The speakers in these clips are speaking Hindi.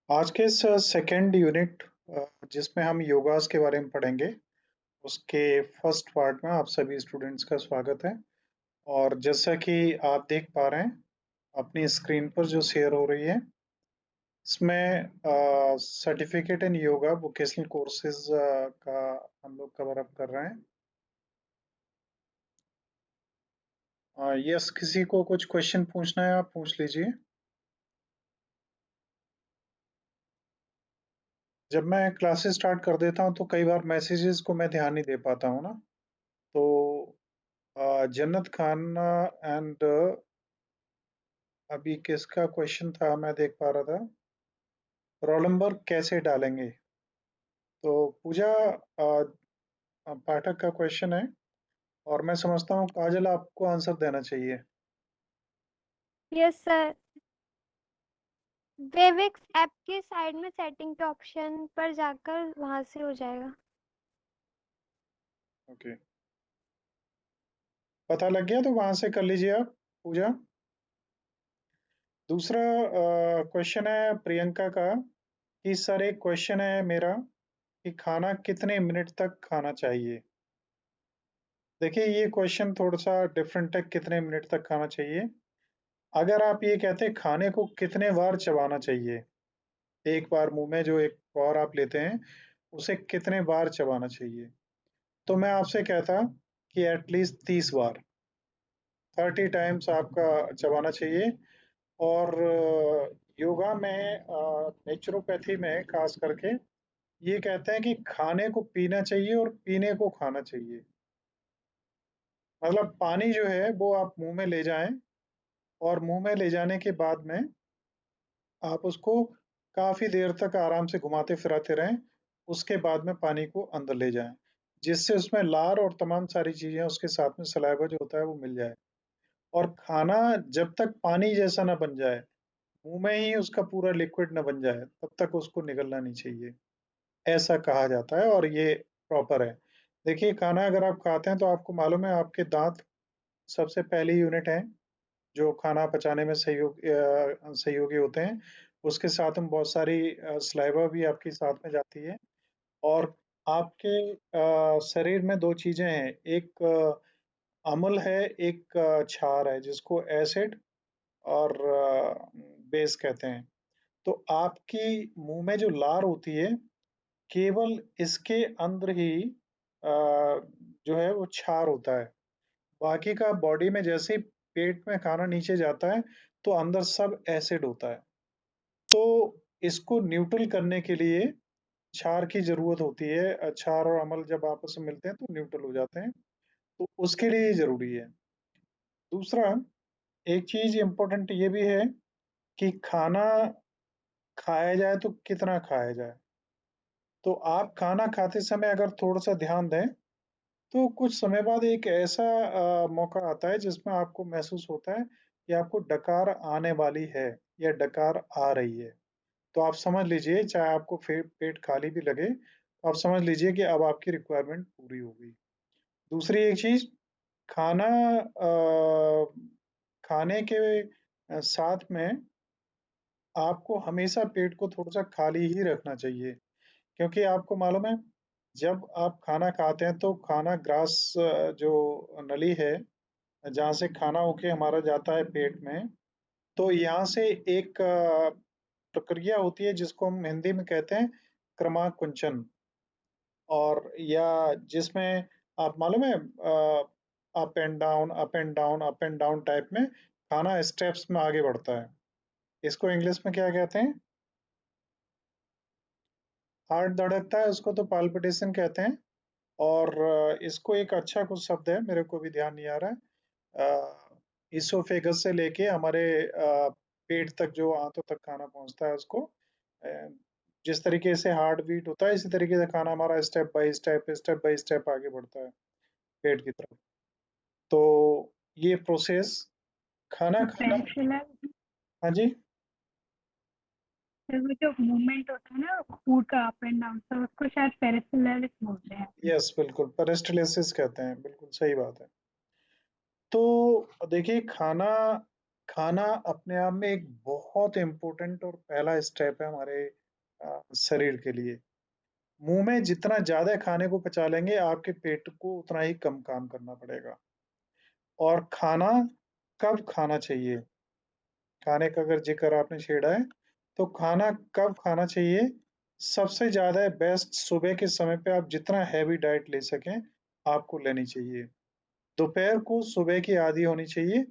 आज के इस सेकेंड यूनिट जिसमें हम योगास के बारे में पढ़ेंगे, उसके फर्स्ट पार्ट में आप सभी स्टूडेंट्स का स्वागत है। और जैसा कि आप देख पा रहे हैं अपनी स्क्रीन पर जो शेयर हो रही है, इसमें certificate in yoga vocational courses का हम लोग कवर अप कर रहे हैं। यस, किसी को कुछ क्वेश्चन पूछना है आप पूछ लीजिए। जब मैं क्लासेस स्टार्ट कर देता हूँ तो कई बार मैसेजेस को मैं ध्यान नहीं दे पाता हूँ ना। तो जन्नत खान एंड अभी किसका क्वेश्चन था मैं देख पा रहा था, रोल नंबर कैसे डालेंगे। तो पूजा पाठक का क्वेश्चन है और मैं समझता हूँ काजल आपको आंसर देना चाहिए। Yes sir. वेविक्स ऐप के साइड में सेटिंग के ऑप्शन पर जाकर वहां से हो जाएगा। ओके, पता लग गया तो वहां से कर लीजिए आप पूजा। दूसरा क्वेश्चन है प्रियंका का कि सर एक क्वेश्चन है मेरा कि खाना कितने मिनट तक खाना चाहिए। देखिए ये क्वेश्चन थोड़ा सा डिफरेंट है, कितने मिनट तक खाना चाहिए। अगर आप ये कहते हैं खाने को कितने बार चबाना चाहिए, एक बार मुंह में जो एक बार आप लेते हैं उसे कितने बार चबाना चाहिए, तो मैं आपसे कहता कि एटलीस्ट 30 बार, 30 टाइम्स आपका चबाना चाहिए। और योगा में नेचुरोपैथी में खास करके ये कहते हैं कि खाने को पीना चाहिए और पीने को खाना चाहिए। मतलब पानी जो है वो आप मुंह में ले जाएं और मुंह में ले जाने के बाद में आप उसको काफी देर तक आराम से घुमाते फिराते रहें। उसके बाद में पानी को अंदर ले जाएं, जिससे उसमें लार और तमाम सारी चीजें उसके साथ में सलाइवा जो होता है वो मिल जाए। और खाना जब तक पानी जैसा ना बन जाए, मुंह में ही उसका पूरा लिक्विड ना बन जाए, तब तक उसको निगलना नहीं चाहिए, ऐसा कहा जाता है और ये प्रॉपर है। देखिए खाना अगर आप खाते हैं तो आपको मालूम है आपके दांत सबसे पहली यूनिट है जो खाना पचाने में सहयोगी होते हैं। उसके साथ में बहुत सारी सलाइवा भी आपकी साथ में जाती है। और आपके शरीर में दो चीजें हैं, एक अम्ल है, एक क्षार है, जिसको एसिड और बेस कहते हैं। तो आपकी मुंह में जो लार होती है, केवल इसके अंदर ही जो है वो क्षार होता है। बाकी का बॉडी में जैसे ही पेट में खाना नीचे जाता है तो अंदर सब एसिड होता है। तो इसको न्यूट्रल करने के लिए क्षार की जरूरत होती है। क्षार और अम्ल जब आपस में मिलते हैं तो न्यूट्रल हो जाते हैं, तो उसके लिए ये जरूरी है। दूसरा, एक चीज इम्पोर्टेंट ये भी है कि खाना खाया जाए तो कितना खाया जाए। तो आप खाना खाते समय अगर थोड़ा सा ध्यान दें तो कुछ समय बाद एक ऐसा मौका आता है जिसमें आपको महसूस होता है कि आपको डकार आने वाली है या डकार आ रही है। तो आप समझ लीजिए, चाहे आपको पेट खाली भी लगे तो आप समझ लीजिए कि अब आपकी रिक्वायरमेंट पूरी हो गई। दूसरी एक चीज, खाना खाने के साथ में आपको हमेशा पेट को थोड़ा सा खाली ही रखना चाहिए, क्योंकि आपको मालूम है जब आप खाना खाते हैं तो खाना ग्रास जो नली है जहाँ से खाना होके हमारा जाता है पेट में, तो यहाँ से एक प्रक्रिया होती है जिसको हम हिंदी में कहते हैं क्रमाकुंचन। और या जिसमें आप मालूम है up and down up and down up and down type में खाना स्टेप्स में आगे बढ़ता है। इसको इंग्लिश में क्या कहते हैं? हार्ट धड़कता है उसको तो पाल्पिटेशन कहते हैं। और इसको एक अच्छा कुछ शब्द है, मेरे को भी ध्यान नहीं आ रहा है, इसोफेगस से लेके हमारे पेट तक जो आंतों तक खाना पहुंचता है उसको जिस तरीके से हार्ट बीट होता है इसी तरीके से खाना हमारा स्टेप बाय स्टेप आगे बढ़ता है पेट की तरफ। तो ये प्रोसेस खाना खाना। पेरिफेरल, हाँ जी। वो जो मूवमेंट होता है ना फूड का अप एंड डाउन, तो उसको शायद पेरिफेरल बोलते हैं। यस बिल्कुल, पेरिस्टालसिस कहते हैं, बिल्कुल सही बात है। तो देखिए खाना खाना अपने आप में एक बहुत इम्पोर्टेंट और पहला स्टेप है हमारे शरीर के लिए। मुँह में जितना ज़्यादा खाने को पचा लेंगे, आपके पेट को उतना ही कम काम करना पड़ेगा। और खाना कब खाना चाहिए? खाने का अगर ज़िक्र आपने छेड़ा है, तो खाना कब खाना चाहिए? सबसे ज़्यादा बेस्ट सुबह के समय पे आप जितना हेवी डाइट ले सकें, आपको लेनी चाहिए। दोपहर को सुबह की आधी होनी चाहिए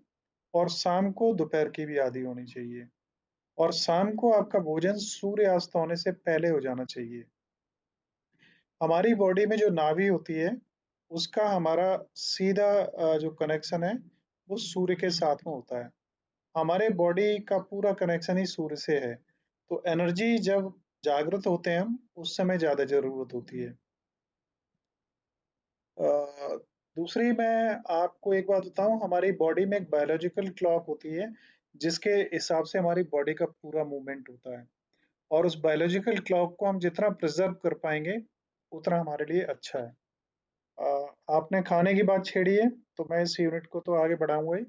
और शाम को दोपहर की भी आधी होनी चाहिए। और शाम को आपका भोजन सूर्यास्त होने से पहले हो जाना चाहिए। हमारी बॉडी में जो नाभि होती है, उसका हमारा सीधा जो कनेक्शन है, वो सूर्य के साथ में होता है। हमारे बॉडी का पूरा कनेक्शन ही सूर्य से है। तो एनर्जी जब जागृत होते हैं हम, उस समय ज़्यादा ज़रूरत होती है। अ, दूसरी मैं आपको एक बात बताऊँ, हमारी बॉडी में एक बायोलॉजिकल क्लॉक होती है, जिसके हिसाब से हमारी बॉडी का पूरा मूवमेंट होता है। और उस बायोलॉजिकल क्लॉक को हम जितना प्रिज़र्व कर पाएँगे, उतना हमारे लिए अच्छा है। आपने खाने की बात छेड़ी है, तो मैं इस यूनिट को तो आगे बढ़ाऊँगा ही।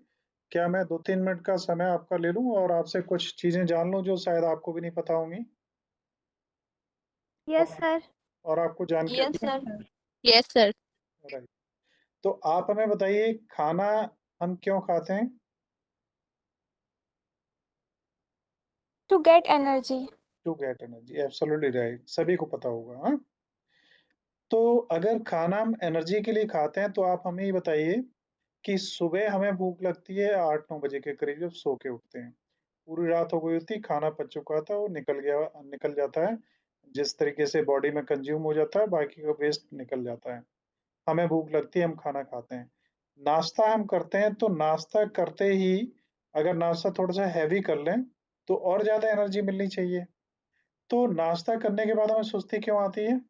क्या मैं 2-3 मिनट का समय आपका ले लूँ और आपसे कुछ चीज़ें जान लूँ जो शायद आपको भी नहीं पता होंगी? यस और सर। और आपको यस जानकारी sir. Sir. Yes sir. Right. तो आप हमें बताइए खाना हम क्यों खाते हैं? To get energy. To get energy, absolutely right, सभी को पता होगा, हाँ? तो अगर खाना हम एनर्जी के लिए खाते हैं, तो आप हमें ये बताइए कि सुबह हमें भूख लगती है 8-9 बजे के करीब जब सो के उठते हैं। पूरी रात हो गई होती है, खाना पच चुका था, वो निकल जाता है। जिस तरीके से बॉडी में कंज़्यूम हो जाता है, बाकी का वेस्ट निकल जाता है। हमें भूख लगती है, हम खाना खाते हैं। नाश्ता हम करते हैं, तो नाश्ता करते ही अगर नाश्ता थोड़ा-सा हेवी कर लें, तो और ज़्यादा एनर्जी मिलनी चाहिए। तो नाश्ता करने के बाद हमें सुस्ती क्यों आती है?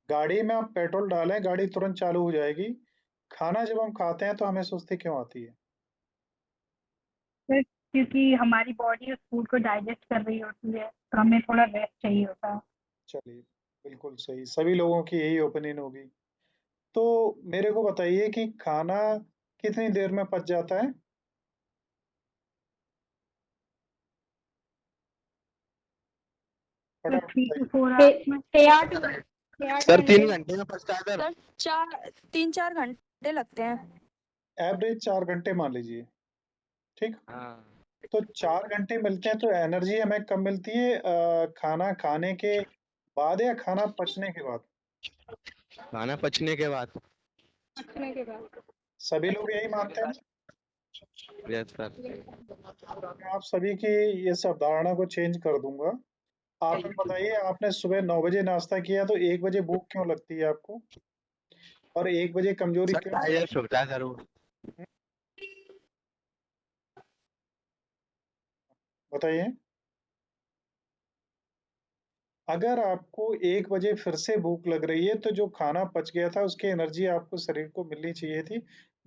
गाड़ी में आप पेट्रोल डालें, गाड़ी तुरंत चालू हो जाएगी। खाना जब हम खाते हैं, तो हमें सुस्ती क्यों आती है? सर, क्योंकि हमारी बॉडी उस फूड को डाइजेस्ट कर रही होती है, तो हमें थोड़ा रेस्ट चाहिए होता है। चलिए, बिल्कुल सही, सभी लोगों की यही ओपिनियन होगी। तो मेरे को बताइए कि खाना कितनी देर में पच जाता है? सर फटाफट 3 टू बताइए। 4 आवर्स में। 6 सर 3 घंटे। घंटे में पछता है सर। सर चार 3-4 घंटे लगते हैं। एवरेज 4 घंटे मान लीजिए, ठीक? हाँ। तो 4 घंटे मिलते हैं, तो एनर्जी हमें कब मिलती है? खाना खाने के बाद या खाना पचने के बाद? खाना पचने के बाद। पकने के बाद। सभी लोग यही मानते हैं ना? Yes sir. मैं आप सभी की इस अवधारणा को चेंज कर दूँगा। आप हमें बताइए, आपने सुबह 9 बजे नाश्ता किया, तो 1 बजे भूख क्यों लगती है आपको? और 1 बजे कमज़ोरी सर क्यों डाइजेस्ट महसूस होता है सर वो। हुँ, बताइए? अगर आपको 1 बजे फिर से भूख लग रही है, तो जो खाना पच गया था, उसकी एनर्जी आपको शरीर को मिलनी चाहिए थी,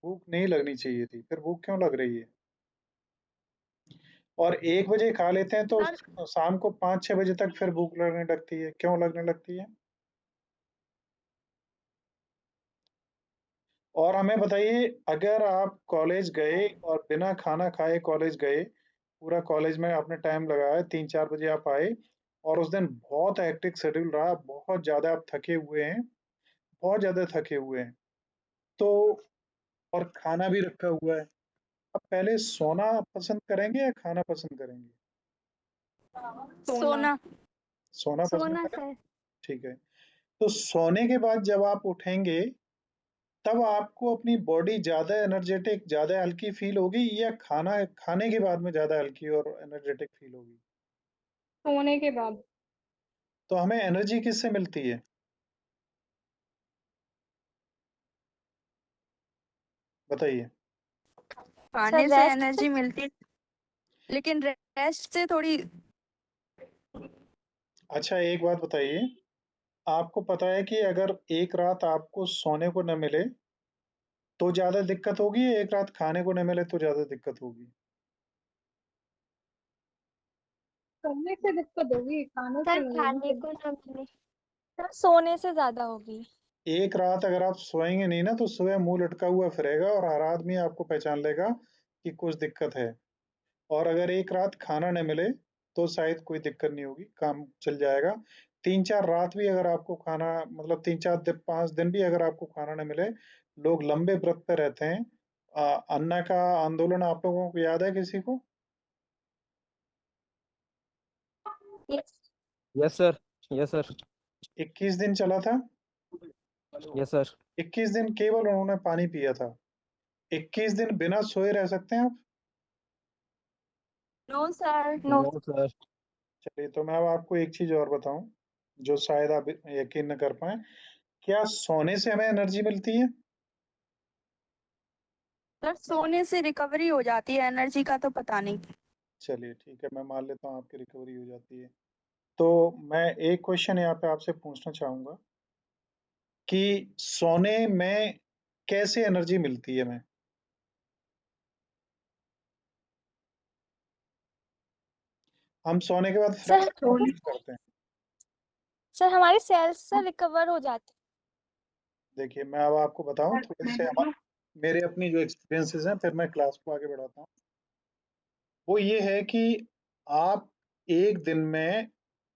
भूख नहीं लगनी चाहिए थी। फिर भूख क्यों लग रही है? और 1 बजे खा लेते हैं, तो सर शाम को 5-6 बजे तक फिर भूख लगने लगती है, क्यों लगने लगती है? और हमें बताइए, अगर आप कॉलेज गए और बिना खाना खाए कॉलेज गए, पूरा कॉलेज में आपने टाइम लगाया, 3-4 बजे आप आए और उस दिन बहुत हेक्टिक शेड्यूल रहा, बहुत ज़्यादा आप थके हुए हैं, बहुत ज़्यादा थके हुए हैं, तो और खाना भी रखा हुआ है। आप पहले सोना पसंद करेंगे या खाना पसंद करेंगे? सोना। सोना पसंद सोना करें? सर। ठीक है। तो सोने के बाद जब आप उठेंगे, तब आपको अपनी बॉडी ज़्यादा एनर्जेटिक, ज़्यादा हल्की फ़ील होगी या खाना खाने के बाद में ज़्यादा हल्की और एनर्जेटिक फ़ील होगी? सोने के बाद। तो हमें एनर्जी किससे मिलती है? बताइए। खाने से एनर्जी मिलती, लेकिन रेस्ट से थोड़ी। अच्छा, एक बात बताइए, आपको पता है कि अगर एक रात आपको सोने को ना मिले, तो ज़्यादा दिक्कत होगी या एक रात खाने को ना मिले तो ज़्यादा दिक्कत होगी? सोने से दिक्कत होगी, खाने से सर नहीं होगी खाने फिर। को ना मिले। सर सोने से ज्यादा होगी। एक रात अगर आप सोएंगे नहीं ना तो सुबह मुंह लटका हुआ फिरेगा और हर आदमी आपको पहचान लेगा कि कुछ दिक्कत है। और अगर एक रात खाना न मिले तो शायद कोई दिक्कत नहीं होगी, काम चल जाएगा। 3-4 रात भी अगर आपको खाना मतलब 3-4 दिन 5 दिन भी अगर आपको खाना न मिले, लोग लंबे व्रत पे रहते हैं। अन्ना का आंदोलन आप लोगों को याद है किसी को? Yes. Yes sir. Yes sir. 21 दिन चला था। Yes sir. 21 दिन केवल उन्होंने पानी पिया था। 21 दिन बिना सोए रह सकते हैं आप? No sir. No. No sir. चलिए, तो मैं अब आपको एक चीज और बताऊं जो शायद आप यकीन न कर पाए। क्या सोने से हमें एनर्जी मिलती है? सर सोने से रिकवरी हो जाती है, एनर्जी का तो पता नहीं। चलिए ठीक है, मैं मान लेता हूँ आपकी रिकवरी हो जाती है। तो मैं एक क्वेश्चन यहाँ पे आपसे पूछना चाहूंगा कि सोने में कैसे एनर्जी मिलती है हमें? हम सोने के बाद फ्रेश सर क्यों फील करते हैं? सर हमारी सेल्स से रिकवर हो जाती देखिए, मैं अब आपको बताऊं सर थोड़े मैं से बोलूं? मेरे अपनी जो एक्सपीरियंसेस हैं, फिर मैं क्लास को आगे बढ़ाता हूँ। वो ये है कि आप एक दिन में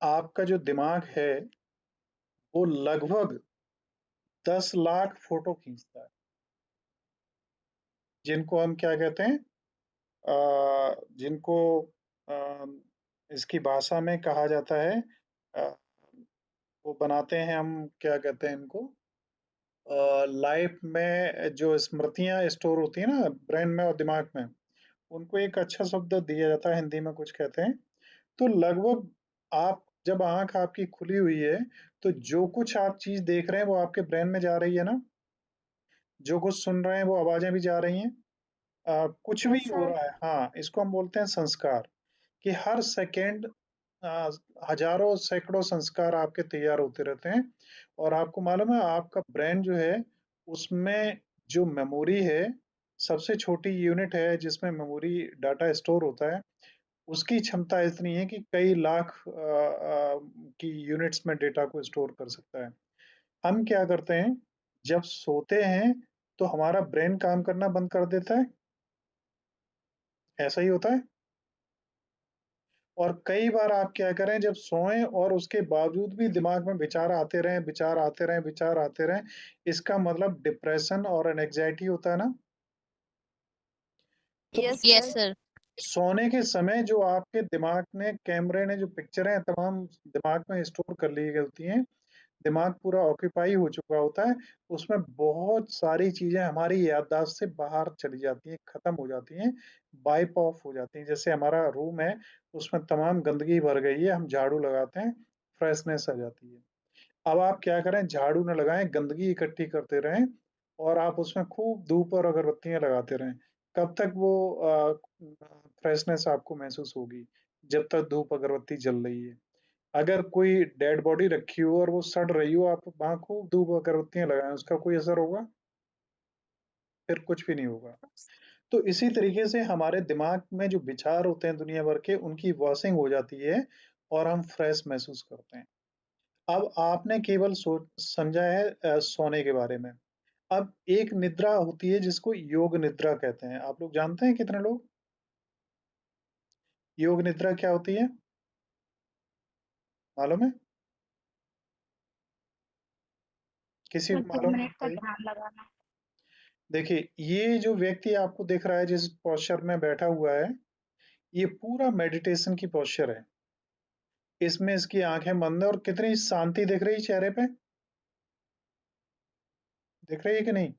आपका जो दिमाग है वो लगभग 10 लाख फोटो खींचता है, जिनको हम क्या कहते हैं, जिनको अ, इसकी भाषा में कहा जाता है, अ, वो बनाते हैं, हम क्या कहते हैं इनको, लाइफ में जो स्मृतियां स्टोर होती है ना ब्रेन में और दिमाग में, उनको एक अच्छा शब्द दिया जाता है, हिंदी में कुछ कहते हैं। तो लगभग आप जब आंख आपकी खुली हुई है तो जो कुछ आप चीज देख रहे हैं वो आपके ब्रेन में जा रही है ना, जो कुछ सुन रहे हैं वो आवाजें भी जा रही हैं, कुछ भी Yes, हो sir. रहा है। हाँ, इसको हम बोलते हैं संस्कार। कि हर सेकंड अ, हजारों सैकड़ों संस्कार आपके तैयार होते रहते हैं। और आपको मालूम है आपका ब्रेन जो है उसमें जो मेमोरी है, सबसे छोटी यूनिट है जिसमें मेमोरी डाटा स्टोर होता है, उसकी क्षमता इतनी है कि कई लाख की यूनिट्स में डेटा को स्टोर कर सकता है। हम क्या करते हैं, जब सोते हैं तो हमारा ब्रेन काम करना बंद कर देता है, ऐसा ही होता है। और कई बार आप क्या करें, जब सोएं और उसके बावजूद भी दिमाग में विचार आते रहें, विचार आते रहें, विचार आते रहें, इसका मतलब डिप्रेशन और एंजाइटी होता है ना। तो यस Yes, सर। sir. सोने के समय जो आपके दिमाग ने कैमरे ने जो पिक्चरें तमाम दिमाग में स्टोर कर ली गई होती हैं, दिमाग पूरा ऑक्यूपाई हो चुका होता है, उसमें बहुत सारी चीजें हमारी याददाश्त से बाहर चली जाती हैं, खत्म हो जाती हैं, वाइप ऑफ हो जाती हैं। जैसे हमारा रूम है, उसमें तमाम गंदगी भर गई है, हम झाड़ू लगाते हैं, फ्रेशनेस आ जाती है। अब आप क्या करें, झाड़ू न लगाएं, गंदगी इकट्ठी करते रहें और आप उसमें खूब धूप और अगरबत्तियां लगाते रहें। कब तक वो फ्रेशनेस आपको महसूस होगी? जब तक धूप अगरबत्ती जल रही है। अगर कोई डेड बॉडी रखी हो और वो सड़ रही हो, आप वहां खूब धूप अगरबत्तियां लगाएं, उसका कोई असर होगा? फिर कुछ भी नहीं होगा। तो इसी तरीके से हमारे दिमाग में जो विचार होते हैं दुनिया भर के, उनकी वॉशिंग हो जाती है और हम फ्रेश महसूस करते हैं। अब आपने केवल सोच समझा है सोने के बारे में। अब एक निद्रा होती है जिसको योग निद्रा कहते हैं। आप लोग जानते हैं कितने लोग? योग निद्रा क्या होती है, मालूम है? किसी सर को 2 मालूम है मिनट का बताइए। ध्यान लगाना। देखिए, ये जो व्यक्ति आपको दिख रहा है जिस पोस्चर में बैठा हुआ है, ये पूरा मेडिटेशन की पोस्चर है। इसमें इसकी आंखें बंद है और कितनी शांति दिख रही है चेहरे पे, दिख रही है कि नहीं?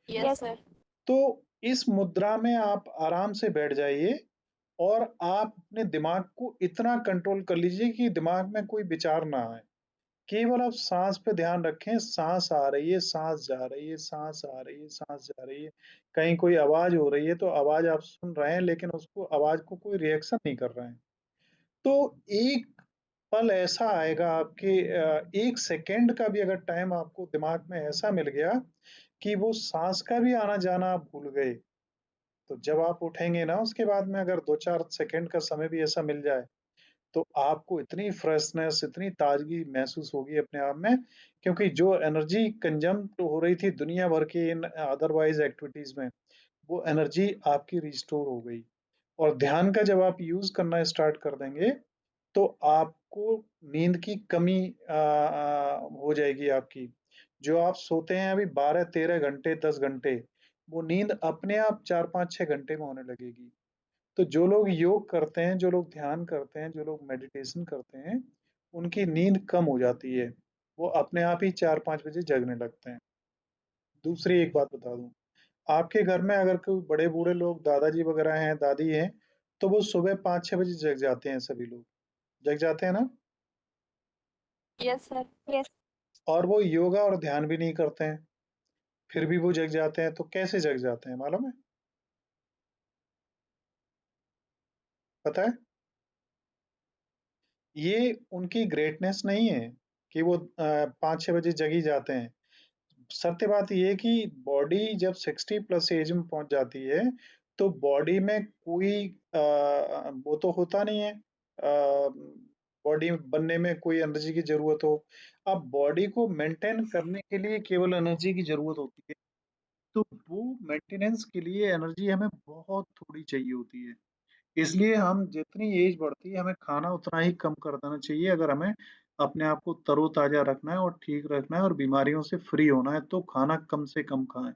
Yes sir. तो इस मुद्रा में आप आराम से बैठ जाइए और आप अपने दिमाग को इतना कंट्रोल कर लीजिए कि दिमाग में कोई विचार ना आए। केवल आप सांस पे ध्यान रखें, सांस आ रही है, सांस जा रही है, सांस आ रही है, सांस जा रही है। कहीं कोई आवाज हो रही है तो आवाज आप सुन रहे हैं, लेकिन उसको आवाज को कोई रिएक्शन नहीं कर रहे हैं। तो एक पल ऐसा आएगा आपके 1 सेकंड का भी अगर टाइम आपको दिमाग में ऐसा मिल गया कि वो सांस का भी आना-जाना आप भूल गए, तो जब आप उठेंगे ना उसके बाद में अगर 2-4 सेकंड का समय भी ऐसा मिल जाए, तो आपको इतनी फ्रेशनेस, इतनी ताजगी महसूस होगी अपने आप में, क्योंकि जो एनर्जी कंजम हो रही थी दुनिया भर की इन अदरवाइज एक्टिविटीज में, वो एनर्जी आपकी रिस्टोर हो गई। और ध्यान का जब आप यूज करना स्टार्ट कर देंगे, तो आपको नींद की कमी हो जाएगी आपकी। जो आप सोते हैं अभी 12-13 घंटे, 10 घंटे, वो नींद अपने आप 4-5-6 घंटे में होने लगेगी। तो जो लोग योग करते हैं, जो लोग ध्यान करते हैं, जो लोग मेडिटेशन करते हैं, उनकी नींद कम हो जाती है। वो अपने आप ही 4-5 बजे जगने लगते हैं। दूसरी एक बात बता दूं, आपके घर में अगर कोई बड़े बूढ़े लोग, दादाजी वगैरह हैं, दादी हैं, तो वो सुबह 5-6 बजे जग जाते हैं, सभी लोग जग जाते हैं ना। Yes sir. यस और वो योगा और ध्यान भी नहीं करते हैं, फिर भी वो जग जाते हैं। तो कैसे जग जाते हैं मालूम है? पता है? ये उनकी ग्रेटनेस नहीं है कि वो 5-6 बजे जग ही जाते हैं। सत्य बात ये है कि बॉडी जब 60 प्लस एज में पहुंच जाती है, तो बॉडी में कोई वो तो होता नहीं है, बॉडी बनने में कोई एनर्जी की जरूरत हो। अब बॉडी को मेंटेन करने के लिए केवल एनर्जी की जरूरत होती है। तो वो मेंटेनेंस के लिए एनर्जी हमें बहुत थोड़ी चाहिए होती है। इसलिए हम जितनी एज बढ़ती है, हमें खाना उतना ही कम कर देना चाहिए। अगर हमें अपने आप को तरोताजा रखना है और ठीक रखना है और बीमारियों से फ्री होना है, तो खाना कम से कम खाएं।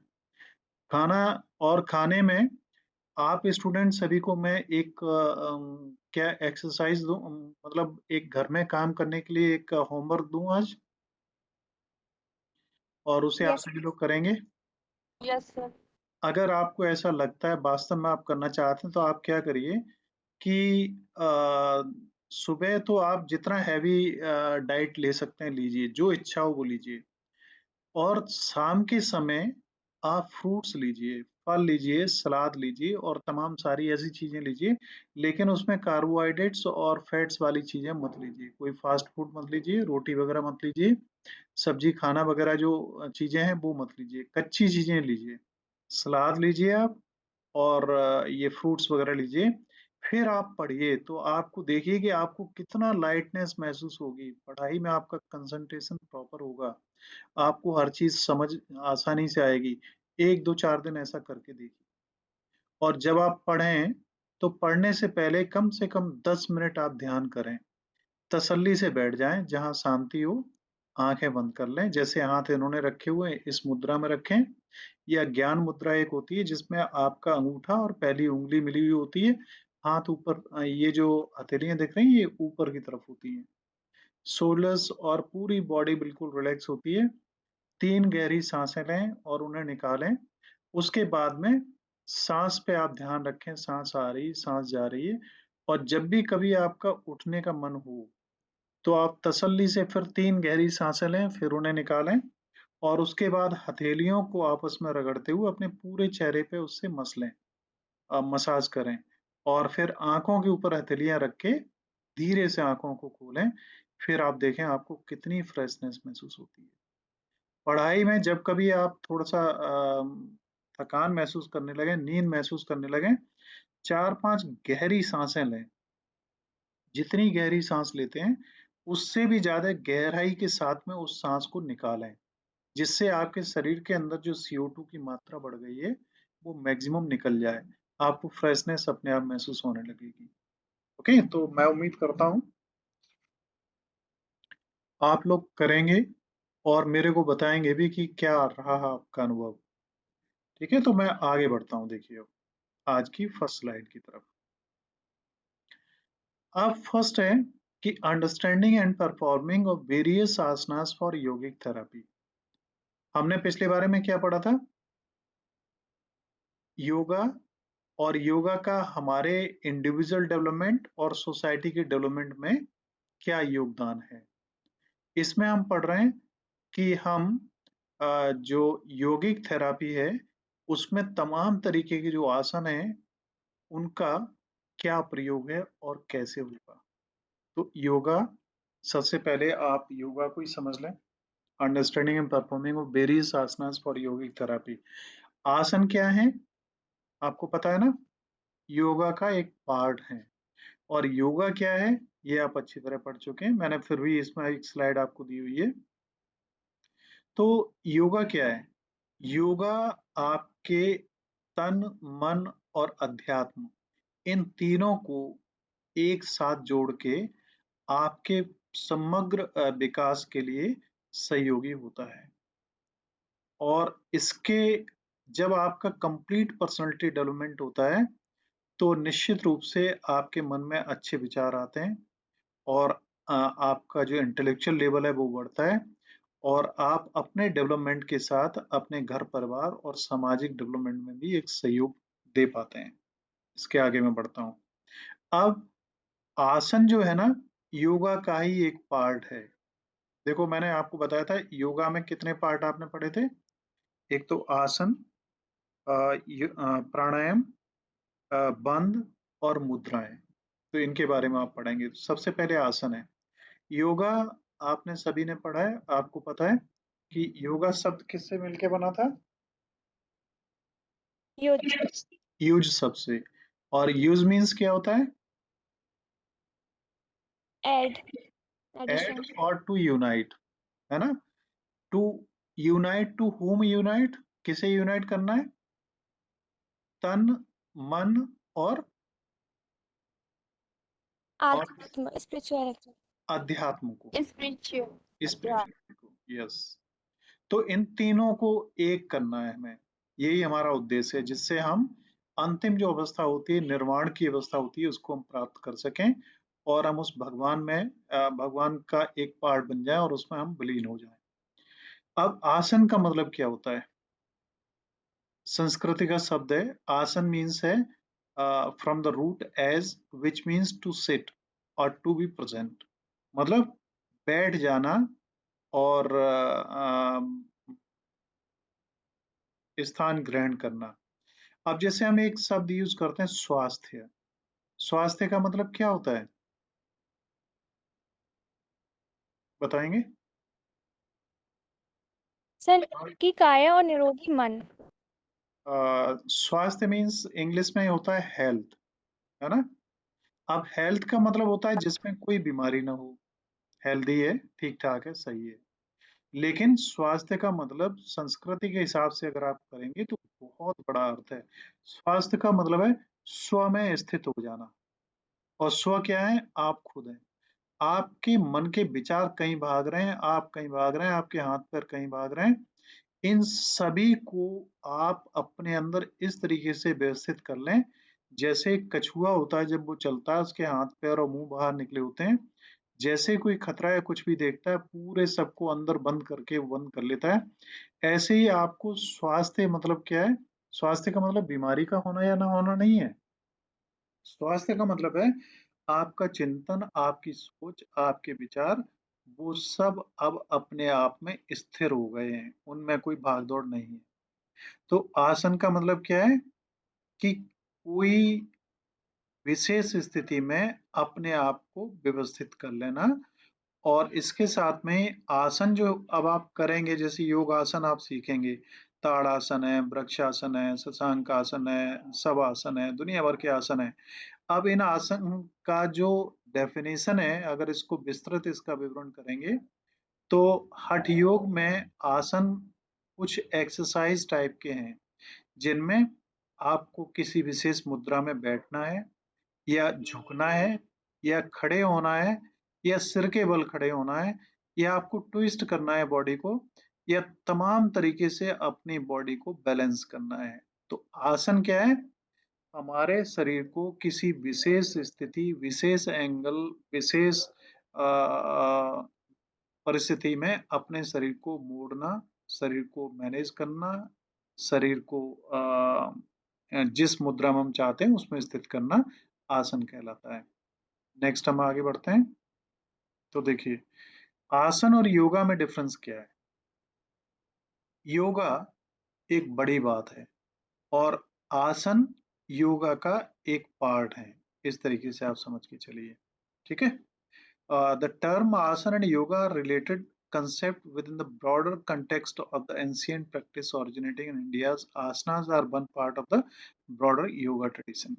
खाना और खाने में आप स्टूडेंट सभी को मैं एक क्या एक्सरसाइज दूं, मतलब एक घर में काम करने के लिए एक होमवर्क दूं आज, और उसे आप यस सभी लोग करेंगे। Yes sir. अगर आपको ऐसा लगता है वास्तव में आप करना चाहते हैं, तो आप क्या करिए कि सुबह तो आप जितना हैवी डाइट ले सकते हैं लीजिए, जो इच्छा हो वो लीजिए। और शाम के समय आप फ्रूट्स लीजिए, फल लीजिए, सलाद लीजिए और तमाम सारी ऐसी चीजें लीजिए। लेकिन उसमें कार्बोहाइड्रेट्स और फैट्स वाली चीजें मत लीजिए। कोई फास्ट फूड मत लीजिए, रोटी वगैरह मत लीजिए, सब्जी खाना वगैरह जो चीजें हैं वो मत लीजिए, कच्ची चीजें लीजिए। सलाद लीजिए आप, और ये फ्रूट्स वगैरह लीजिए। फिर आप पढ़िए, तो आपको देखिए कि आपको कितना लाइटनेस महसूस होगी, पढ़ाई में आपका कंसंट्रेशन प्रॉपर होगा, आपको हर चीज समझ आसानी से आएगी। 1-2-4 दिन ऐसा करके देखिए। और जब आप पढ़ें, तो पढ़ने से पहले कम से कम 10 मिनट आप ध्यान करें। तसल्ली से बैठ जाएं, जहां शांति हो, आंखें बंद कर लें। जैसे हाथ इन्होंने रखे हुए हैं, इस मुद्रा में रखें। या ज्ञान मुद्रा एक होती है जिसमें आपका अंगूठा और पहली उंगली मिली हुई होती है। हाथ ऊपर, ये जो हथेलियां दिख रही हैं, ये ऊपर की तरफ होती हैं। शोल्डर्स और पूरी बॉडी बिल्कुल रिलैक्स होती है। 3 गहरी सांसें लें और उन्हें निकालें। उसके बाद में सांस पे आप ध्यान रखें, सांस आ रही, सांस जा रही है। और जब भी कभी आपका उठने का मन हो, तो आप तसल्ली से फिर 3 गहरी सांसें लें, फिर उन्हें निकालें। और उसके बाद हथेलियों को आपस में रगड़ते हुए अपने पूरे चेहरे पे उससे मसलें, मसाज करें। और फिर आंखों के ऊपर हथेलियां रख के धीरे से आंखों को खोलें। फिर आप देखें आपको कितनी फ्रेशनेस महसूस होती है। पढ़ाई में जब कभी आप थोड़ा सा थकान महसूस करने लगे, नींद महसूस करने लगे, 4-5 गहरी सांसें लें। जितनी गहरी सांस लेते हैं, उससे भी ज्यादा गहराई के साथ में उस सांस को निकालें, जिससे आपके शरीर के अंदर जो CO2 की मात्रा बढ़ गई है, वो मैक्सिमम निकल जाए। आपको फ्रेशनेस अपने आप महसूस होने लगेगी। ओके, तो मैं उम्मीद करता हूँ आप लोग करेंगे और मेरे को बताएंगे भी कि क्या रहा आपका अनुभव। ठीक है, तो मैं आगे बढ़ता हूँ। देखिए अब आज की फर्स्ट स्लाइड की तरफ। अब फर्स्ट है कि understanding and performing of various asanas for yogic therapy. हमने पिछले बारे में क्या पढ़ा था? योगा, और योगा का हमारे इंडिविजुअल डेवलपमेंट और सोसाइटी के डेवलपमेंट में क्या योगदान है। इसमें हम पढ़ रहे हैं कि हम जो योगिक थेरापी है, उसमें तमाम तरीके के जो आसन हैं, उनका क्या प्रयोग है और कैसे होगा। तो योगा, सबसे पहले आप योगा को ही समझ लें। Understanding and performing of various asanas for yogic therapy. आसन क्या है आपको पता है ना, योगा का एक पार्ट है। और योगा क्या है ये आप अच्छी तरह पढ़ चुके हैं, मैंने फिर भी इसमें एक स्लाइड आपको दी हुई है। तो योगा क्या है? योगा आपके तन, मन और अध्यात्म इन तीनों को एक साथ जोड़ के आपके समग्र विकास के लिए सहयोगी होता है। और इसके जब आपका कंप्लीट पर्सनालिटी डेवलपमेंट होता है तो निश्चित रूप से आपके मन में अच्छे विचार आते हैं और आपका जो इंटेलेक्चुअल लेवल है वो बढ़ता है और आप अपने डेवलपमेंट के साथ अपने घर परिवार और सामाजिक डेवलपमेंट में भी एक सहयोग दे पाते हैं। इसके आगे मैं बढ़ता हूँ। अब आसन जो है ना योगा का ही एक पार्ट है। देखो मैंने आपको बताया था योगा में कितने पार्ट आपने पढ़े थे। एक तो आसन, प्राणायाम, बंध और मुद्राएं। तो इनके बारे में आप पढ़ेंगे। सबसे पहले आसन है। योगा आपने सभी ने पढ़ा है, आपको पता है कि योगा शब्द किससे मिलके बना था? युज यूज शब्द से। और यूज मीन्स क्या होता है? एड एड एडिशन और टू यूनाइट, है ना? To unite, to whom unite, किसे यूनाइट करना है? तन, मन और आत्म स्पिरिचुअलिटी अध्यात्म को, स्पिरिचुअल स्पिरिचुअलिटी को। यस। तो इन तीनों को एक करना है हमें, यही हमारा उद्देश्य है, जिससे हम अंतिम जो अवस्था होती है, निर्वाण की अवस्था होती है, उसको हम प्राप्त कर सकें और हम उस भगवान में भगवान का एक पार्ट बन जाए और उसमें हम विलीन हो जाएं। अब आसन का मतलब क्या होता है? संस्कृति का शब्द है। आसन मीन्स है from the root as which means to sit और टू बी प्रेजेंट, मतलब बैठ जाना और स्थान ग्रहण करना। अब जैसे हम एक शब्द यूज करते हैं स्वास्थ्य। स्वास्थ्य का मतलब क्या होता है बताएंगे? सर की काया और निरोगी मन। स्वास्थ्य मीन्स इंग्लिश में होता है हेल्थ, है ना? अब हेल्थ का मतलब होता है जिसमें कोई बीमारी ना हो, हेल्दी है, ठीक ठाक है, सही है। लेकिन स्वास्थ्य का मतलब संस्कृति के हिसाब से अगर आप करेंगे तो बहुत बड़ा अर्थ है। स्वास्थ्य का मतलब है स्व में स्थित हो जाना। और स्व क्या है? आप खुद हैं। आपके मन के विचार कहीं भाग रहे हैं, आप कहीं भाग रहे हैं, आपके हाथ पैर कहीं भाग रहे हैं, इन सभी को आप अपने अंदर इस तरीके से व्यवस्थित कर लें जैसे एक कछुआ होता है, जब वो चलता है उसके हाथ पैर और मुंह बाहर निकले होते हैं। जैसे कोई खतरा या कुछ भी देखता है पूरे सबको अंदर बंद करके वो बंद कर लेता है। ऐसे ही आपको स्वास्थ्य मतलब क्या है? स्वास्थ्य का मतलब बीमारी का होना या ना होना नहीं है। स्वास्थ्य का मतलब है आपका चिंतन, आपकी सोच, आपके विचार, वो सब अब अपने आप में स्थिर हो गए हैं, उनमें कोई भागदौड़ नहीं है। तो आसन का मतलब क्या है कि कोई विशेष स्थिति में अपने आप को व्यवस्थित कर लेना। और इसके साथ में आसन जो अब आप करेंगे, जैसे योग आसन आप सीखेंगे, ताड़ासन है, वृक्षासन है, शशांक आसन है, सब आसन है, दुनिया भर के आसन है। अब इन आसन का जो डेफिनेशन है, अगर इसको विस्तृत इसका विवरण करेंगे तो हठ योग में आसन कुछ एक्सरसाइज टाइप के हैं जिनमें आपको किसी विशेष मुद्रा में बैठना है या झुकना है या खड़े होना है या सिर के बल खड़े होना है या आपको ट्विस्ट करना है बॉडी को या तमाम तरीके से अपनी बॉडी को बैलेंस करना है। तो आसन क्या है? हमारे शरीर को किसी विशेष स्थिति, विशेष एंगल, विशेष परिस्थिति में अपने शरीर को मोड़ना, शरीर को मैनेज करना, शरीर को जिस मुद्रा में हम चाहते हैं उसमें स्थित करना आसन कहलाता है। नेक्स्ट हम आगे बढ़ते हैं। तो देखिए आसन और योगा में डिफरेंस क्या है। योगा एक बड़ी बात है और आसन योगा का एक पार्ट है। इस तरीके से आप समझ के चलिए, ठीक है? The term asana and yoga are related concept within the broader context of the ancient practice originating in India's asanas are one part of the broader yoga tradition.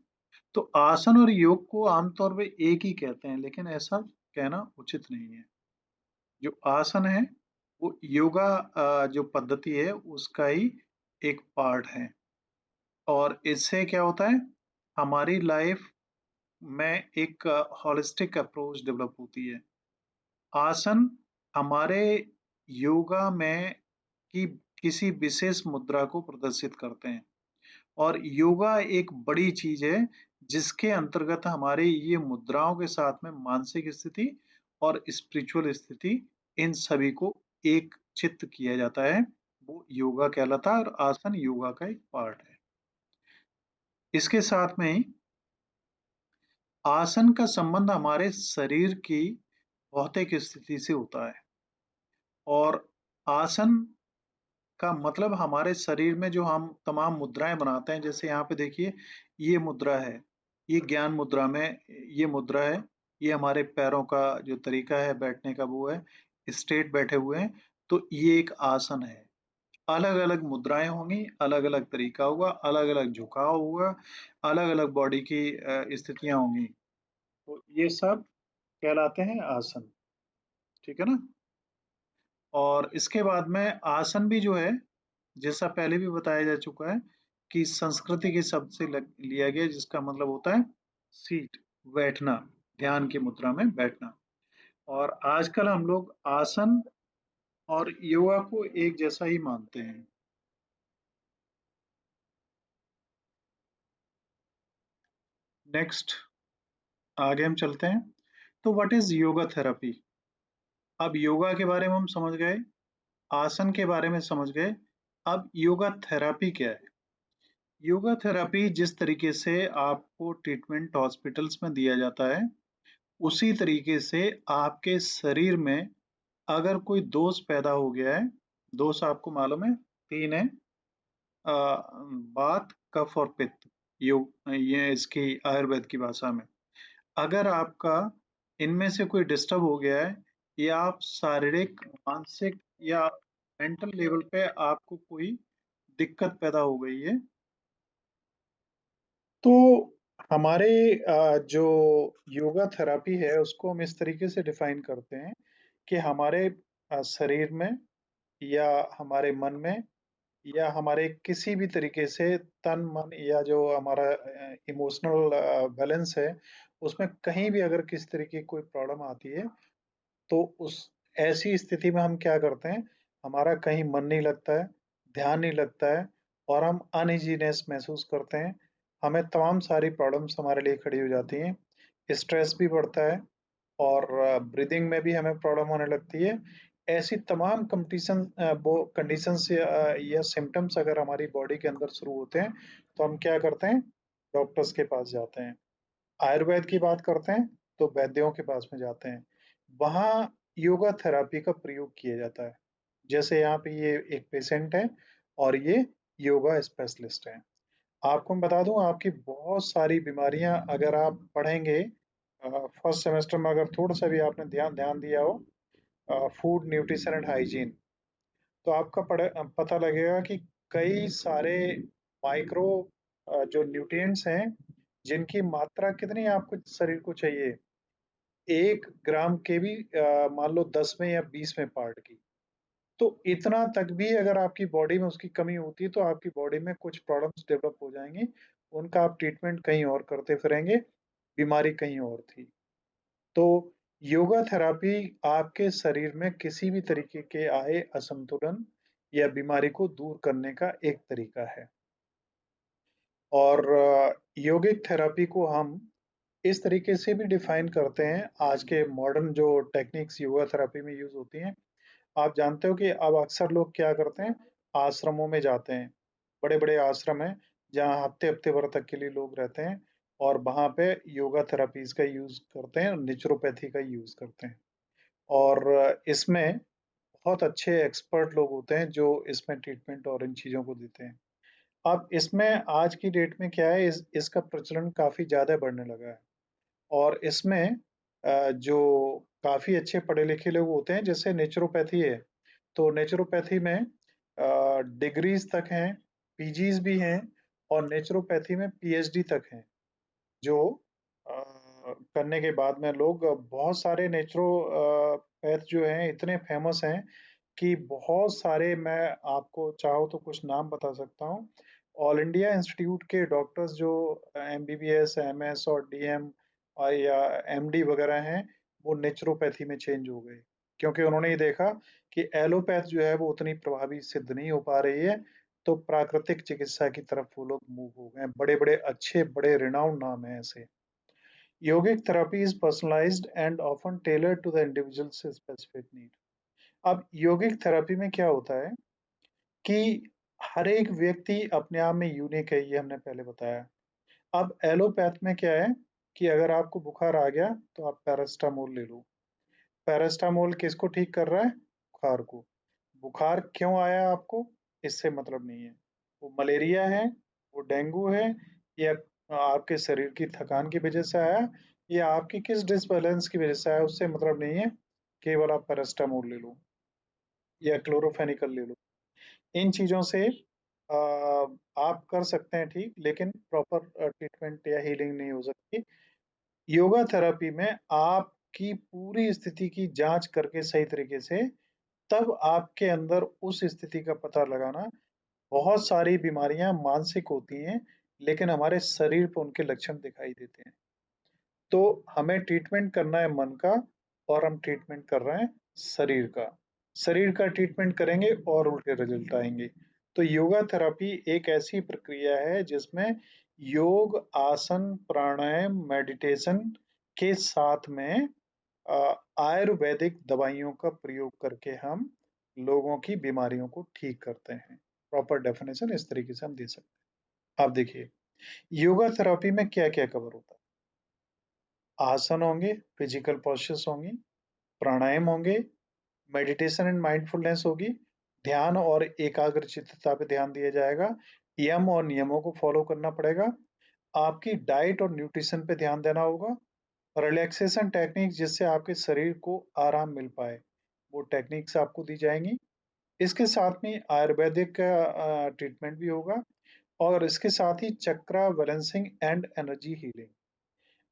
तो आसन और योग को आमतौर पे एक ही कहते हैं, लेकिन ऐसा कहना उचित नहीं है। जो आसन है वो योगा जो पद्धति है उसका ही एक पार्ट है, और इससे क्या होता है, हमारी लाइफ में एक होलिस्टिक अप्रोच डेवलप होती है। आसन हमारे योगा में की किसी विशेष मुद्रा को प्रदर्शित करते हैं, और योगा एक बड़ी चीज है जिसके अंतर्गत हमारे ये मुद्राओं के साथ में मानसिक स्थिति और स्पिरिचुअल स्थिति, इन सभी को एक चित्त किया जाता है, वो योगा कहलाता है, और आसन योगा का एक पार्ट है। इसके साथ में ही आसन का संबंध हमारे शरीर की भौतिक स्थिति से होता है, और आसन का मतलब हमारे शरीर में जो हम तमाम मुद्राएं बनाते हैं, जैसे यहाँ पे देखिए ये मुद्रा है, ये ज्ञान मुद्रा में ये मुद्रा है, ये हमारे पैरों का जो तरीका है बैठने का वो है, स्ट्रेट बैठे हुए हैं, तो ये एक आसन है। अलग अलग मुद्राएं होंगी, अलग अलग तरीका होगा, अलग अलग झुकाव होगा, अलग अलग बॉडी की स्थितियां होंगी, तो ये सब कहलाते हैं आसन। ठीक है ना। और इसके बाद में आसन भी जो है, जैसा पहले भी बताया जा चुका है कि संस्कृति के शब्द से लिया गया, जिसका मतलब होता है सीट, बैठना, ध्यान की मुद्रा में बैठना। और आजकल हम लोग आसन और योगा को एक जैसा ही मानते हैं। नेक्स्ट आगे हम चलते हैं। तो व्हाट इज योगा थेरेपी? अब योगा के बारे में हम समझ गए, आसन के बारे में समझ गए, अब योगा थेरेपी क्या है? योगा थेरेपी जिस तरीके से आपको ट्रीटमेंट हॉस्पिटल्स में दिया जाता है, उसी तरीके से आपके शरीर में अगर कोई दोष पैदा हो गया है, दोष आपको मालूम है 3 है, वात, कफ और पित्त, ये इसकी आयुर्वेद की भाषा में। अगर आपका इनमें से कोई डिस्टर्ब हो गया है, या आप शारीरिक, मानसिक या मेंटल लेवल पे आपको कोई दिक्कत पैदा हो गई है, तो हमारे जो योगा थेरेपी है उसको हम इस तरीके से डिफाइन करते हैं कि हमारे शरीर में या हमारे मन में या हमारे किसी भी तरीके से तन मन या जो हमारा इमोशनल बैलेंस है, उसमें कहीं भी अगर किसी तरीके की कोई प्रॉब्लम आती है, तो उस ऐसी स्थिति में हम क्या करते हैं, हमारा कहीं मन नहीं लगता है, ध्यान नहीं लगता है, और हम अनइजीनेस महसूस करते हैं। हमें तमाम सारी प्रॉब्लम्स हमारे लिए खड़ी हो जाती हैं, स्ट्रेस भी बढ़ता है, और ब्रीदिंग में भी हमें प्रॉब्लम होने लगती है। ऐसी तमाम वो कंडीशंस या सिम्टम्स अगर हमारी बॉडी के अंदर शुरू होते हैं, तो हम क्या करते हैं, डॉक्टर्स के पास जाते हैं। आयुर्वेद की बात करते हैं तो वैद्यों के पास में जाते हैं, वहाँ योगा थेरेपी का प्रयोग किया जाता है। जैसे यहाँ पे ये एक पेशेंट है और ये योगा स्पेशलिस्ट है। आपको मैं बता दूं, आपकी बहुत सारी बीमारियां अगर आप पढ़ेंगे फर्स्ट सेमेस्टर में, अगर थोड़ा सा भी आपने ध्यान ध्यान दिया हो फूड न्यूट्रिशन एंड हाइजीन, तो आपका पता लगेगा कि कई सारे माइक्रो जो न्यूट्रिएंट्स हैं, जिनकी मात्रा कितनी आपको शरीर को चाहिए, 1 ग्राम के भी मान लो 10वें या 20वें पार्ट की, तो इतना तक भी अगर आपकी बॉडी में उसकी कमी होती है, तो आपकी बॉडी में कुछ प्रॉब्लम्स डेवलप हो जाएंगी, उनका आप ट्रीटमेंट कहीं और करते फिरेंगे, बीमारी कहीं और थी। तो योगा थेरेपी आपके शरीर में किसी भी तरीके के आए असंतुलन या बीमारी को दूर करने का एक तरीका है। और योगिक थेरेपी को हम इस तरीके से भी डिफाइन करते हैं, आज के मॉडर्न जो टेक्निक्स योगा थेरेपी में यूज होती हैं। आप जानते हो कि अब अक्सर लोग क्या करते हैं, आश्रमों में जाते हैं, बड़े बड़े आश्रम हैं जहाँ हफ्ते हफ्ते भर तक के लिए लोग रहते हैं, और वहाँ पे योगा थेरेपीज का यूज करते हैं, नेचुरोपैथी का यूज करते हैं। और इसमें बहुत अच्छे एक्सपर्ट लोग होते हैं जो इसमें ट्रीटमेंट और इन चीज़ों को देते हैं। अब इसमें आज की डेट में क्या है, इसका प्रचलन काफ़ी ज़्यादा बढ़ने लगा है, और इसमें जो काफ़ी अच्छे पढ़े लिखे लोग होते हैं, जैसे नेचुरोपैथी है, तो नेचुरोपैथी में डिग्रीज तक हैं, पीजीज भी हैं, और नेचुरोपैथी में पीएचडी तक हैं। जो करने के बाद में लोग बहुत सारे नेचुरोपैथ जो हैं इतने फेमस हैं कि बहुत सारे, मैं आपको चाहो तो कुछ नाम बता सकता हूँ। ऑल इंडिया इंस्टीट्यूट के डॉक्टर्स जो एमबीबीएस, एमएस और डीएम और या एमडी वगैरह हैं, वो नेचुरोपैथी में चेंज हो गए, क्योंकि उन्होंने ये देखा कि एलोपैथ जो है वो उतनी प्रभावी सिद्ध नहीं हो पा रही है, तो प्राकृतिक चिकित्सा की तरफ वो लोग मूव हो गए। बड़े बड़े अच्छे बड़े रिनाउंड नाम है ऐसे। Yogic therapy is personalised and often tailored to the individual specific need. अब योगिक थेरेपी में क्या होता है कि हर एक व्यक्ति अपने आप में यूनिक है, ये हमने पहले बताया। अब एलोपैथ में क्या है कि अगर आपको बुखार आ गया तो आप पैरास्टामोल ले लो। पैरास्टामोल किसको ठीक कर रहा है? बुखार को। बुखार क्यों आया आपको, इससे मतलब नहीं है। वो मलेरिया है, वो डेंगू है, या आपके शरीर की थकान की वजह से आया, या आपकी किस डिसबैलेंस की वजह से आया, उससे मतलब नहीं है। केवल आप पैरास्टामोल ले लो या क्लोरोफेनिकल ले लो। इन चीज़ों से आप कर सकते हैं ठीक, लेकिन प्रॉपर ट्रीटमेंट या हीलिंग नहीं हो सकती। योगा थेरेपी में आपकी पूरी स्थिति की जांच करके सही तरीके से, तब आपके अंदर उस स्थिति का पता लगाना। बहुत सारी बीमारियां मानसिक होती हैं, लेकिन हमारे शरीर पर उनके लक्षण दिखाई देते हैं। तो हमें ट्रीटमेंट करना है मन का, और हम ट्रीटमेंट कर रहे हैं शरीर का। शरीर का ट्रीटमेंट करेंगे और उल्टे रिजल्ट आएंगे। तो योगा थेरेपी एक ऐसी प्रक्रिया है जिसमें योग, आसन, प्राणायाम, मेडिटेशन के साथ में आयुर्वेदिक दवाइयों का प्रयोग करके हम लोगों की बीमारियों को ठीक करते हैं। प्रॉपर डेफिनेशन इस तरीके से हम दे सकते हैं। आप देखिए, योगा थेरेपी में क्या क्या कवर होता है। आसन होंगे, फिजिकल पोस्चर्स होंगी, प्राणायाम होंगे, मेडिटेशन एंड माइंडफुलनेस होगी, ध्यान और एकाग्रचित्तता पे ध्यान दिया जाएगा, यम और नियमों को फॉलो करना पड़ेगा, आपकी डाइट और न्यूट्रिशन पे ध्यान देना होगा, रिलैक्सेशन टेक्निक जिससे आपके शरीर को आराम मिल पाए, वो टेक्निक्स आपको दी जाएंगी। इसके साथ में आयुर्वेदिक का ट्रीटमेंट भी होगा, और इसके साथ ही चक्रा बैलेंसिंग एंड एनर्जी हीलिंग।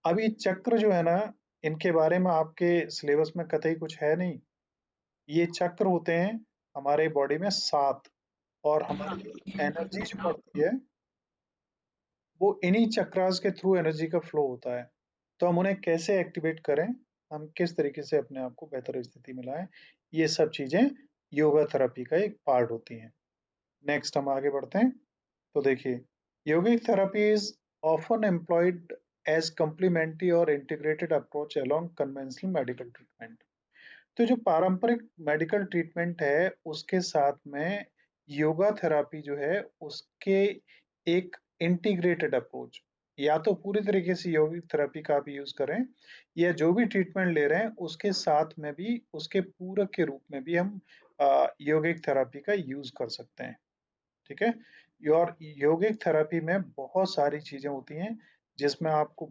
अभी चक्र जो है ना, इनके बारे में आपके सिलेबस में कतई कुछ है नहीं। ये चक्र होते हैं हमारे बॉडी में 7, और हमारी एनर्जी जो बढ़ती है वो इन्हीं चक्रास के थ्रू एनर्जी का फ्लो होता है। तो हम उन्हें कैसे एक्टिवेट करें, हम किस तरीके से अपने आप को बेहतर स्थिति में लाएं, ये सब चीजें योगा थेरेपी का एक पार्ट होती हैं। नेक्स्ट हम आगे बढ़ते हैं। तो देखिए, yogic therapy is often employed as complementary और integrated approach along conventional medical treatment. तो जो पारंपरिक मेडिकल ट्रीटमेंट है उसके साथ में योगा थेरेपी जो है उसके एक इंटीग्रेटेड अप्रोच, या तो पूरी तरीके से योगिक थेरेपी का आप यूज करें, या जो भी ट्रीटमेंट ले रहे हैं उसके साथ में भी उसके पूरक के रूप में भी हम योगिक थेरेपी का यूज कर सकते हैं। ठीक है। और योगिक थेरेपी में बहुत सारी चीजें होती हैं जिसमें आपको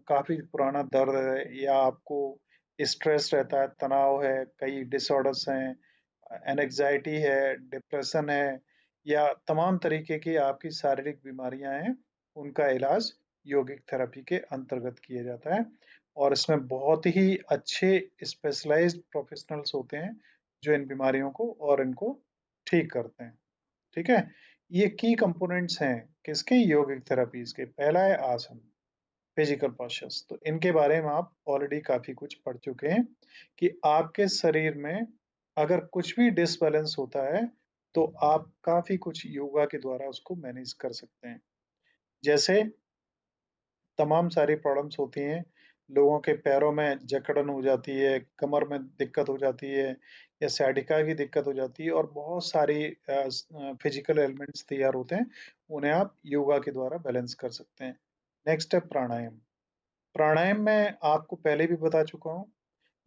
काफी पुराना दर्द है, या आपको स्ट्रेस रहता है, तनाव है, कई डिसऑर्डर्स हैं, एनजाइटी है, डिप्रेशन है, या तमाम तरीके की आपकी शारीरिक बीमारियां हैं, उनका इलाज योगिक थेरेपी के अंतर्गत किया जाता है। और इसमें बहुत ही अच्छे स्पेशलाइज्ड प्रोफेशनल्स होते हैं जो इन बीमारियों को और इनको ठीक करते हैं। ठीक है। ये की कंपोनेंट्स हैं किसके, योगिक थेरेपीज के। पहला है आसन, फिजिकल पोस्चर्स। तो इनके बारे में आप ऑलरेडी काफी कुछ पढ़ चुके हैं कि आपके शरीर में अगर कुछ भी डिसबैलेंस होता है तो आप काफी कुछ योगा के द्वारा उसको मैनेज कर सकते हैं। जैसे तमाम सारी प्रॉब्लम्स होती हैं, लोगों के पैरों में जकड़न हो जाती है, कमर में दिक्कत हो जाती है, या सैडिका की दिक्कत हो जाती है, और बहुत सारी फिजिकल एलिमेंट्स तैयार होते हैं, उन्हें आप योगा के द्वारा बैलेंस कर सकते हैं। नेक्स्ट है प्राणायाम। प्राणायाम में आपको पहले भी बता चुका हूँ,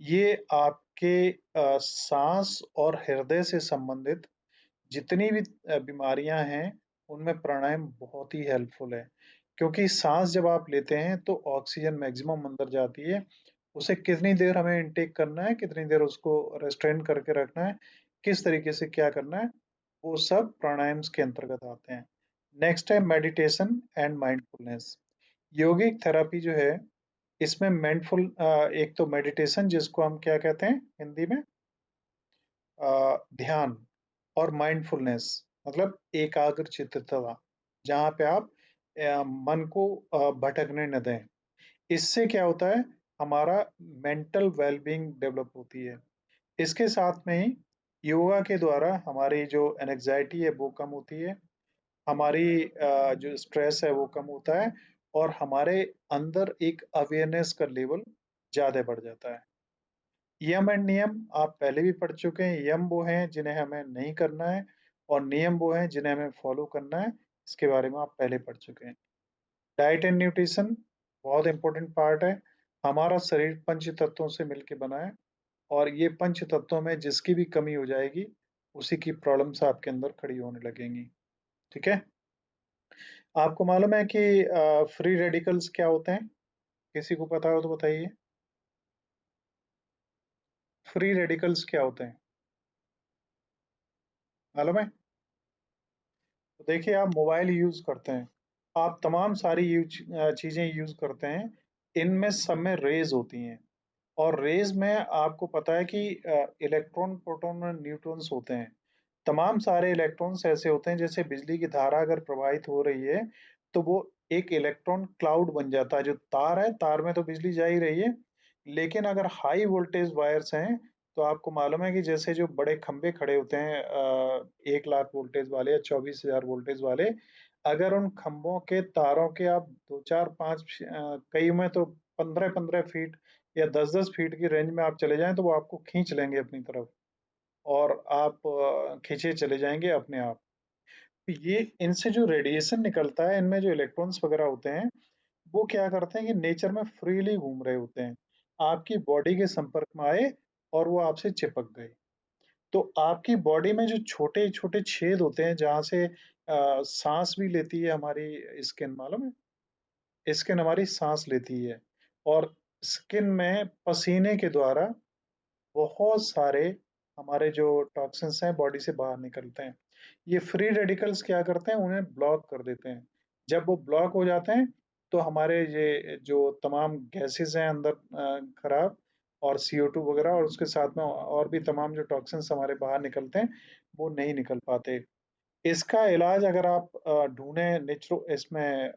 ये आपके सांस और हृदय से संबंधित जितनी भी बीमारियां हैं उनमें प्राणायाम बहुत ही हेल्पफुल है, क्योंकि सांस जब आप लेते हैं तो ऑक्सीजन मैक्सिमम अंदर जाती है। उसे कितनी देर हमें इनटेक करना है, कितनी देर उसको रेस्ट्रेन करके रखना है, किस तरीके से क्या करना है, वो सब प्राणायाम के अंतर्गत आते हैं। नेक्स्ट है meditation and mindfulness. Yogic therapy जो है इसमें एक तो मेडिटेशन जिसको हम क्या कहते हैं हिंदी में ध्यान, और माइंडफुलनेस मतलब एकाग्र चित्तता, जहाँ पे आप मन को भटकने न दें। इससे क्या होता है, हमारा मेंटल वेलबींग डेवलप होती है। इसके साथ में ही योगा के द्वारा हमारी जो एंग्जाइटी है वो कम होती है, हमारी जो स्ट्रेस है वो कम होता है, और हमारे अंदर एक अवेयरनेस का लेवल ज़्यादा बढ़ जाता है। यम एंड नियम आप पहले भी पढ़ चुके हैं। यम वो हैं जिन्हें हमें नहीं करना है, और नियम वो हैं जिन्हें हमें फॉलो करना है। इसके बारे में आप पहले पढ़ चुके हैं। डाइट एंड न्यूट्रिशन बहुत इंपॉर्टेंट पार्ट है। हमारा शरीर पंच तत्वों से मिलकर बना है, और ये पंच तत्वों में जिसकी भी कमी हो जाएगी उसी की प्रॉब्लम्स आपके अंदर खड़ी होने लगेंगी। ठीक है, आपको मालूम है कि फ्री रेडिकल्स क्या होते हैं? किसी को पता हो तो बताइए। फ्री रेडिकल्स क्या होते हैं, मालूम है? तो देखिए, आप मोबाइल यूज करते हैं, आप तमाम सारी चीजें यूज करते हैं, इनमें सब में रेज होती हैं, और रेज में आपको पता है कि इलेक्ट्रॉन, प्रोटॉन और न्यूट्रॉन्स होते हैं। तमाम सारे इलेक्ट्रॉन्स ऐसे होते हैं, जैसे बिजली की धारा अगर प्रवाहित हो रही है तो वो एक इलेक्ट्रॉन क्लाउड बन जाता है। जो तार है, तार में तो बिजली जा ही रही है, लेकिन अगर हाई वोल्टेज वायर्स हैं तो आपको मालूम है कि जैसे जो बड़े खंभे खड़े होते हैं 1 लाख वोल्टेज वाले या 24,000 वोल्टेज वाले, अगर उन खंभों के तारों के आप 2, 4, 5 कई में तो 15-15 फीट या 10-10 फीट की रेंज में आप चले जाएं तो वो आपको खींच लेंगे अपनी तरफ, और आप खींचे चले जाएंगे अपने आप। तो ये इनसे जो रेडिएशन निकलता है, इनमें जो इलेक्ट्रॉन्स वगैरह होते हैं, वो क्या करते हैं कि नेचर में फ्रीली घूम रहे होते हैं, आपकी बॉडी के संपर्क में आए और वो आपसे चिपक गए। तो आपकी बॉडी में जो छोटे छोटे छेद होते हैं जहाँ से सांस भी लेती है हमारी स्किन, मालूम है? स्किन हमारी सांस लेती है, और स्किन में पसीने के द्वारा बहुत सारे हमारे जो टॉक्सिन्स हैं बॉडी से बाहर निकलते हैं। ये फ्री रेडिकल्स क्या करते हैं, उन्हें ब्लॉक कर देते हैं। जब वो ब्लॉक हो जाते हैं तो हमारे ये जो तमाम गैसेस हैं अंदर खराब, और CO2 वगैरह, और उसके साथ में और भी तमाम जो टॉक्सिन्स हमारे बाहर निकलते हैं वो नहीं निकल पाते। इसका इलाज अगर आप ढूंढें नेचुरो इसमें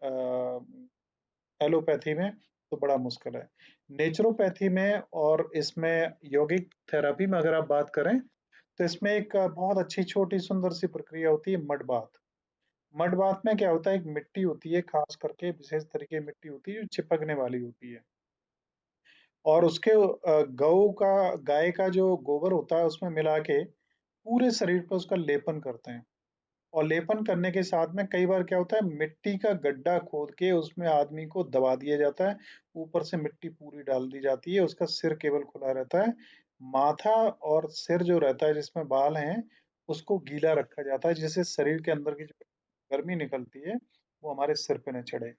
एलोपैथी में, तो बड़ा मुश्किल है। नेचुरोपैथी में और इसमें यौगिक थेरेपी में अगर आप बात करें तो इसमें एक बहुत अच्छी छोटी सुंदर सी प्रक्रिया होती है, मड बाथ। मड बाथ में क्या होता है, एक मिट्टी होती है, खास करके विशेष तरीके की मिट्टी होती है जो चिपकने वाली होती है, और उसके गाय का जो गोबर होता है उसमें मिला के पूरे शरीर पर उसका लेपन करते हैं। और लेपन करने के साथ में कई बार क्या होता है, मिट्टी का गड्ढा खोद के उसमें आदमी को दबा दिया जाता है, ऊपर से मिट्टी पूरी डाल दी जाती है, उसका सिर केवल खुला रहता है। माथा और सिर जो रहता है जिसमें बाल हैं उसको गीला रखा जाता है, जिससे शरीर के अंदर की जो गर्मी निकलती है वो हमारे सिर पे न चढ़े।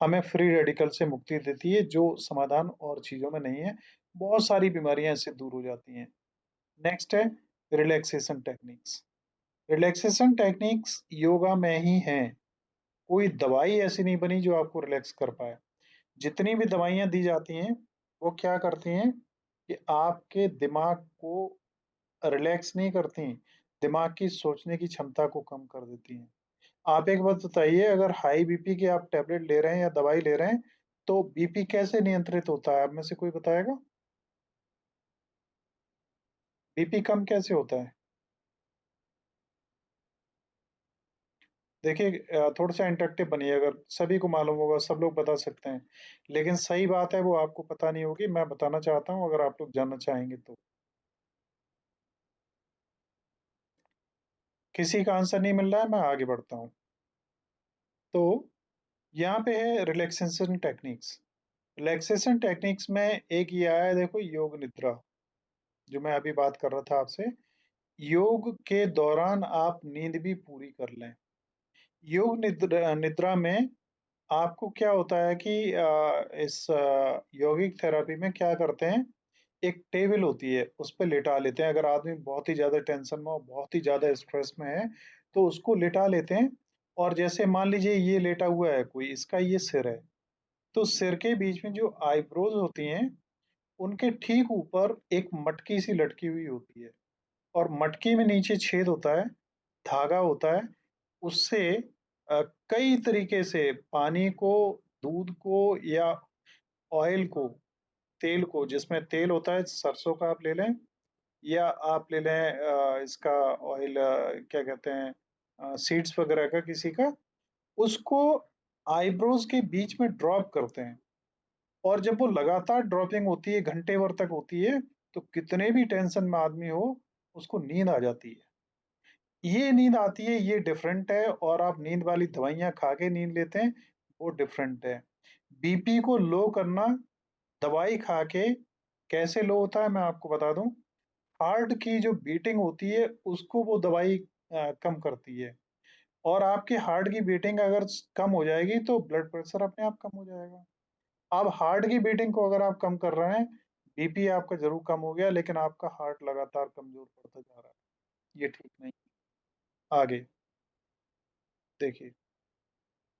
हमें फ्री रेडिकल से मुक्ति देती है, जो समाधान और चीजों में नहीं है। बहुत सारी बीमारियां इससे दूर हो जाती हैं। नेक्स्ट है relaxation techniques. Relaxation techniques yoga में ही हैं। कोई दवाई ऐसी नहीं बनी जो आपको रिलैक्स कर पाए। जितनी भी दवाइयाँ दी जाती हैं, वो क्या करती हैं कि आपके दिमाग को रिलैक्स नहीं करती, दिमाग की सोचने की क्षमता को कम कर देती हैं। आप एक बात बताइए, अगर हाई बीपी के आप टैबलेट ले रहे हैं या दवाई ले रहे हैं, तो बीपी कैसे नियंत्रित होता है? आप में से कोई बताएगा? बीपी कम कैसे होता है? देखिए, थोड़ा-सा इंटरेक्टिव बनिए, अगर सभी को मालूम होगा, सब लोग बता सकते हैं। लेकिन सही बात है वो आपको पता नहीं होगी, मैं बताना चाहता हूँ अगर आप लोग जानना चाहेंगे तो। किसी का आंसर नहीं मिल रहा है, मैं आगे बढ़ता हूँ। तो यहाँ पे है रिलैक्सेशन टेक्निक्स। रिलैक्सेशन टेक्निक्स में एक ये आया है, देखो, योग निद्रा, जो मैं अभी बात कर रहा था आपसे। योग के दौरान आप नींद भी पूरी कर लें। योग निद्रा निद्रा में आपको क्या होता है कि इस यौगिक थेरेपी में क्या करते हैं, एक टेबल होती है, उस पे लिटा लेते हैं। अगर आदमी बहुत ही ज़्यादा टेंशन में और बहुत ही ज़्यादा स्ट्रेस में है, तो उसको लिटा लेते हैं, और जैसे मान लीजिए ये लेटा हुआ है कोई, इसका ये सिर है, तो सिर के बीच में जो आईब्रोज होती हैं उनके ठीक ऊपर एक मटकी सी लटकी हुई होती है और मटकी में नीचे छेद होता है, धागा होता है, उससे कई तरीके से पानी को, दूध को या ऑयल को, तेल को, जिसमें तेल होता है सरसों का आप ले लें या आप ले लें इसका ऑयल, क्या कहते हैं, सीड्स वगैरह का किसी का, उसको आईब्रोज के बीच में ड्रॉप करते हैं और जब वो लगातार ड्रॉपिंग होती है, घंटे भर तक होती है, तो कितने भी टेंशन में आदमी हो उसको नींद आ जाती है। ये नींद आती है, ये डिफरेंट है, और आप नींद वाली दवाइयाँ खा के नींद लेते हैं, वो डिफरेंट है। बीपी को लो करना दवाई खा के कैसे लो होता है मैं आपको बता दूं। हार्ट की जो बीटिंग होती है उसको वो दवाई कम करती है, और आपके हार्ट की बीटिंग अगर कम हो जाएगी तो ब्लड प्रेशर अपने आप कम हो जाएगा। अब हार्ट की बीटिंग को अगर आप कम कर रहे हैं, बीपी आपका जरूर कम हो गया, लेकिन आपका हार्ट लगातार कमजोर पड़ता जा रहा है, ये ठीक नहीं। आगे देखिए,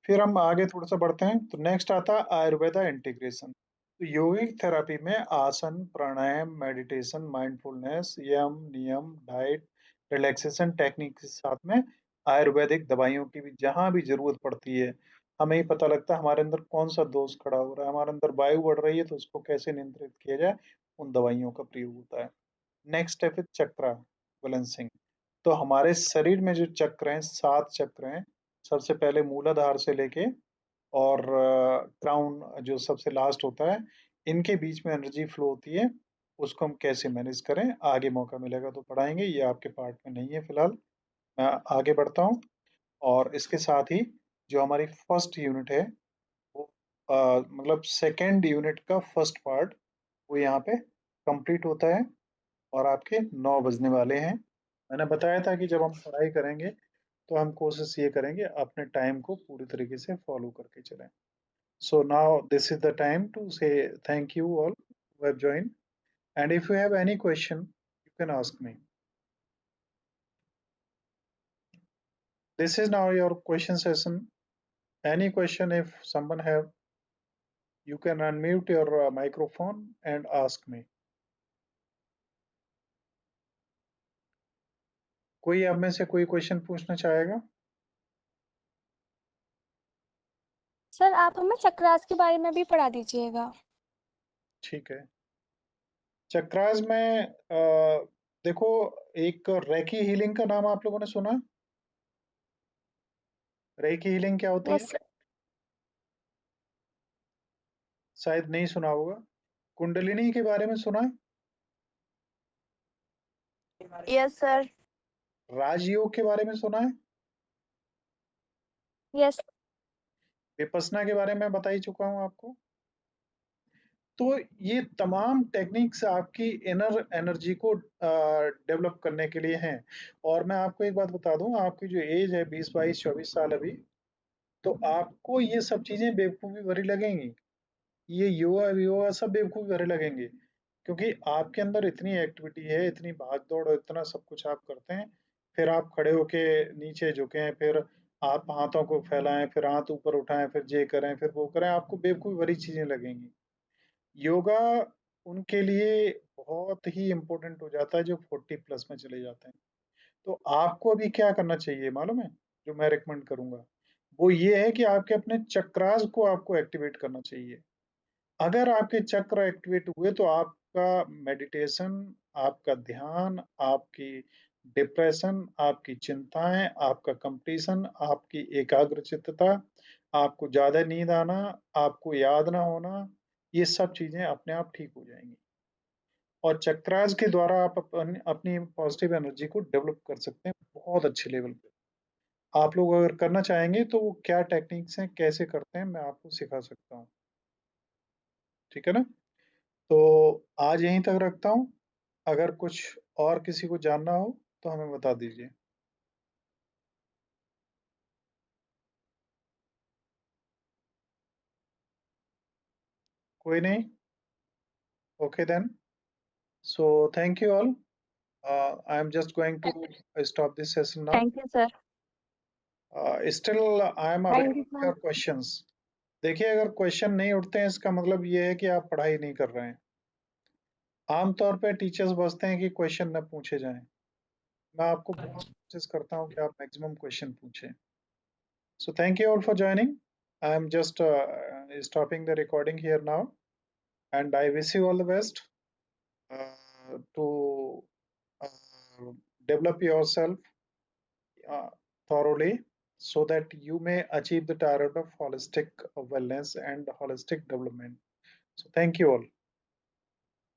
फिर हम आगे थोड़ा सा बढ़ते हैं, तो नेक्स्ट आता है आयुर्वेदा इंटीग्रेशन। तो योगिक थेरेपी में आसन, प्राणायाम, मेडिटेशन, माइंडफुलनेस, यम, नियम, डाइट, रिलैक्सेशन टेक्निक के साथ में आयुर्वेदिक दवाइयों की भी जहाँ भी जरूरत पड़ती है, हमें ही पता लगता है हमारे अंदर कौन सा दोष खड़ा हो रहा है, हमारे अंदर वायु बढ़ रही है तो उसको कैसे नियंत्रित किया जाए, उन दवाइयों का प्रयोग होता है। नेक्स्ट स्टेप है चक्रा बैलेंसिंग। तो हमारे शरीर में जो चक्र हैं, 7 चक्र हैं, सबसे पहले मूलाधार से लेके और क्राउन जो सबसे लास्ट होता है, इनके बीच में एनर्जी फ्लो होती है, उसको हम कैसे मैनेज करें, आगे मौका मिलेगा तो पढ़ाएंगे, ये आपके पार्ट में नहीं है फिलहाल। मैं आगे बढ़ता हूँ, और इसके साथ ही जो हमारी फर्स्ट यूनिट है वो मतलब सेकेंड यूनिट का फर्स्ट पार्ट वो यहाँ पे कंप्लीट होता है, और आपके 9 बजने वाले हैं। मैंने बताया था कि जब हम पढ़ाई करेंगे तो हम कोशिश ये करेंगे अपने टाइम को पूरी तरीके से फॉलो करके चलें। So now this is the time to say thank you all who have joined. And if you have any question, you can ask me. This is now your question session. Any question, if someone have, you can unmute your microphone and ask me. कोई आप में से कोई क्वेश्चन पूछना चाहेगा? सर आप हमें चक्रास के बारे में भी पढ़ा दीजिएगा। ठीक है। चक्रास में देखो, एक रेकी हीलिंग का नाम आप लोगों ने सुना? रेकी हीलिंग क्या होती है? Yes sir. शायद नहीं सुना होगा। कुंडलिनी के बारे में सुना? Yes sir. राजयोग के बारे में सुना है? यस। विपस्सना के बारे में बता ही चुका हूं आपको। तो ये तमाम टेक्निक्स आपकी इनर एनर्जी को डेवलप करने के लिए हैं। और मैं आपको एक बात बता दूं, आपकी जो एज है 20, 22, 24 साल अभी, तो आपको ये सब चीजें बेवकूफ़ी भरी लगेंगी। ये योगा योगा सब बेवकूफ़ी भरे लगेंगे, क्योंकि आपके अंदर इतनी एक्टिविटी है, इतनी भाग दौड़ और इतना सब कुछ आप करते हैं। फिर आप खड़े होके नीचे झुकें, फिर आप हाथों को फैलाएं, फिर हाथ ऊपर उठाएं, फिर ये करें, फिर वो करें, आपको बेवकूफ़ी भरी चीजें लगेंगी। योगा उनके लिए बहुत ही इम्पोर्टेंट हो जाता है जो 40 प्लस में चले जाते हैं। तो आपको अभी क्या करना चाहिए मालूम है, जो मैं रिकमेंड करूंगा, वो ये है कि आपके अपने चक्रास को आपको एक्टिवेट करना चाहिए। अगर आपके चक्र एक्टिवेट हुए तो आपका मेडिटेशन, आपका ध्यान, आपकी डिप्रेशन, आपकी चिंताएं, आपका कंपटीशन, आपकी एकाग्रचित्तता, आपको ज्यादा नींद आना, आपको याद ना होना, ये सब चीजें अपने आप ठीक हो जाएंगी। और चक्रास के द्वारा आप अपनी पॉजिटिव एनर्जी को डेवलप कर सकते हैं बहुत अच्छे लेवल पे। आप लोग अगर करना चाहेंगे तो वो क्या टेक्निक्स हैं, कैसे करते हैं, मैं आपको सिखा सकता हूँ। ठीक है ना? तो आज यहीं तक रखता हूँ। अगर कुछ और किसी को जानना हो तो हमें बता दीजिए। कोई नहीं? Okay then, so thank you all. I am just going to stop this session now. Thank you sir. Still I am thank available you for sir. your questions. देखिए, अगर क्वेश्चन नहीं उठते हैं इसका मतलब ये है कि आप पढ़ाई नहीं कर रहे हैं। आमतौर पे टीचर्स बसते हैं कि क्वेश्चन न पूछे जाएं। मैं आपको बहुत कोशिश करता हूँ कि आप मैक्सिमम क्वेश्चन पूछें। So thank you all for joining. I am just stopping the recording here now, and I wish you all the best to uh, develop yourself thoroughly so that you may achieve the target of holistic wellness and holistic development. So thank you all.